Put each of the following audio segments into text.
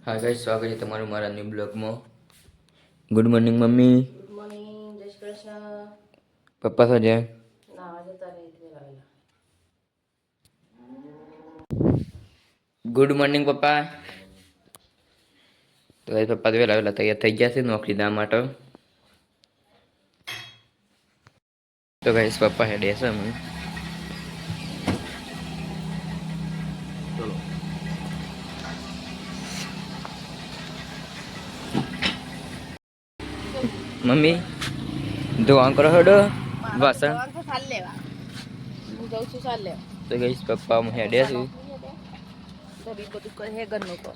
હા ગાઈસ, સ્વાગત છે તમારું મારા ન્યૂ બ્લોગમાં. Good morning mummy. Good morning, જય શ્રી કૃષ્ણ. પપ્પા શું છે? નાવા જતા રહેલા. ગુડ મોર્નિંગ પપ્પા. તો ગાઈસ પપ્પા તો વહેલા તૈયાર થઈ ગયા છે નોકરી જવા માટે. તો ગાઈસ પપ્પા હેડે છે અમે. મમ્મી ધોવાણ કરો હેડો વાસણ. તો ચાલ લેવા. હું જાઉં છું ચાલ લેવા. તો ગાઈસ પપ્પા હું હેડે છે. તો બી બધું કરે હે ઘરનું તો.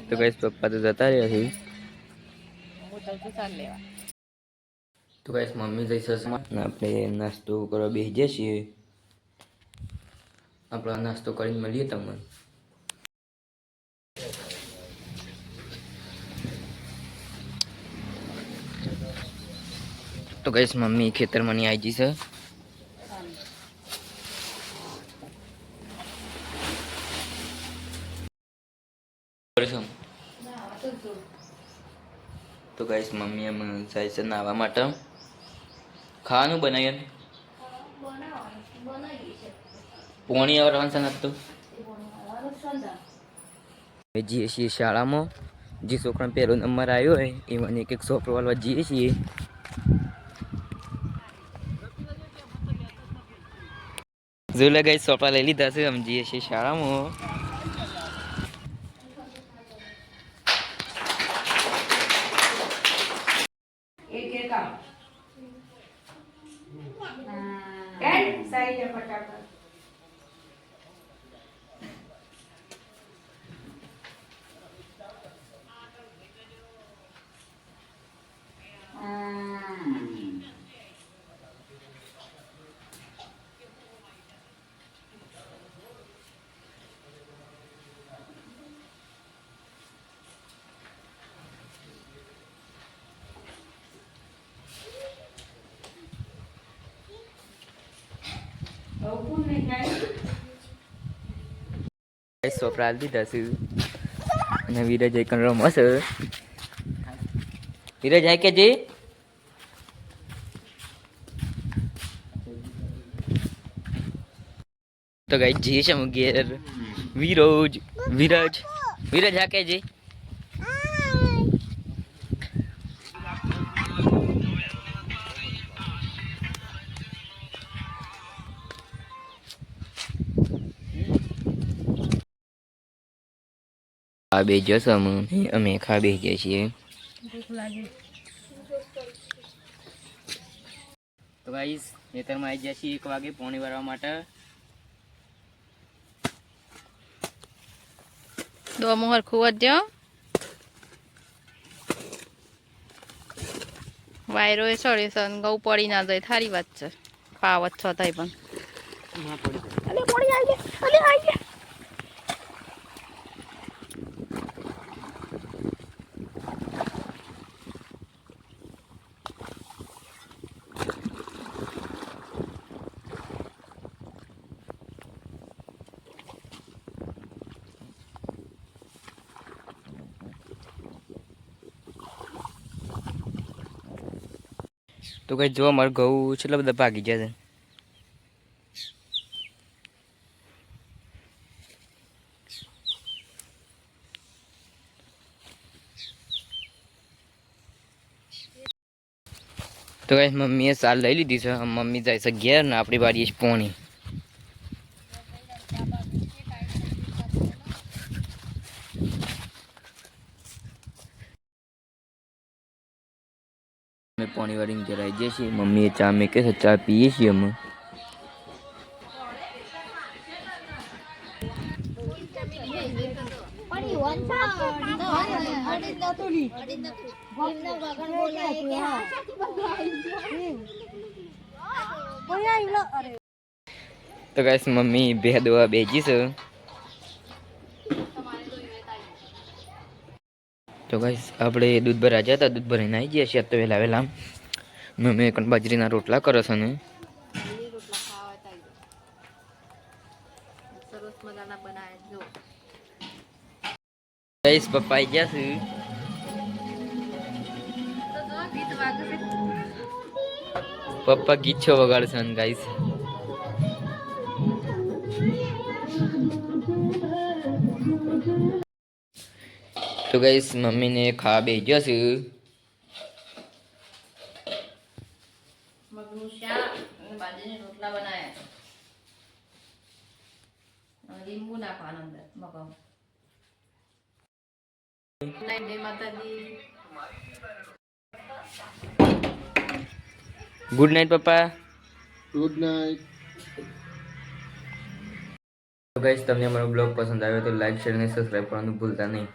તો ગાઈસ પપ્પા તો જતા રહ્યા છે. હું જાઉં છું ચાલ લેવા. તો ગાઈસ મમ્મી જઈશે આપણે નાસ્તો કરવા બેસી જઈએ છીએ. આપણે નાસ્તો કરીને મળીએ તમને. તો ગાઈસ મમ્મી ખેતરમાં ની આવી ગઈ છે. તો ગાઈસ મમ્મી એમ જાય છે નાહવા માટે. ખાવાનું બનાવીએ પોણી આવવાનું છે નાખતો જઈએ છીએ શાળામાં. જે છોકરાનો પહેલો નંબર આવ્યો હોય એ મને એક સોપર વાળવા જઈએ છીએ. જો લગાઈ સોપા લઈ લીધા છે. અમે જઈએ છીએ શાળામાં. સોપરા લીધા છે અને વિરાજ એક રમસ. વિરાજ હાય કે જે તો ગાઈ જઈએ છે હું ઘેર. વિરાજ હા કે જે આ બે જશો અમે ખા બે ગયા છીએ. તો ગાઈસ ખેતરમાં આવી ગયા છીએ 1 વાગે પોણી ભરવા માટે. દો મોહર ખુવત જો વાયરો એ સળે સન ગૌ પડી ના જાય. થારી વાત છે. પાવત છો તઈ પણ પડી આવી. તો કઈ જો અમારે ઘઉં કેટલા બધા ભાગી ગયા છે. તો કઈ મમ્મીએ સાલ લઈ લીધી છે. મમ્મી જાય છે ઘેર ને આપણી વાડીએ પોણી. અમે પોણી વાળીને ઘેર આવી જઈએ છીએ. મમ્મીએ ચા મેકે છે. ચા પીએ છીએ અમે. તો ગાઈસ મમ્મી બે દવા બેજી છે. તો ગાઈસ આપણે દૂધ ભરા ગયા હતા, દૂધ ભરાઈને આવી ગયા છીએ તો વહેલા વહેલા. મમ્મી એક બાજરીના રોટલા કરે છે ને સરસ મજાના બનાવે જો. ગાઈસ પપ્પા આવી ગયા છે. તો જો ગીત વાગશે. પપ્પા ગીત વગાડશે ને ગાઈસ. તો ગાઈસ મમ્મીને ખાવા બેસી ગયા છે. મગનું શાક અને બાજરીના રોટલા બનાવ્યા. લીંબુ નાખવાનું અંદર મગમ. જય માતાજી. ગુડ નાઇટ પપ્પા. Good night. તો ગાઈસ તમને અમારો બ્લોગ પસંદ આવ્યો તો લાઈક શેર અને સબસ્ક્રાઇબ કરવાનું ભૂલતા નહીં.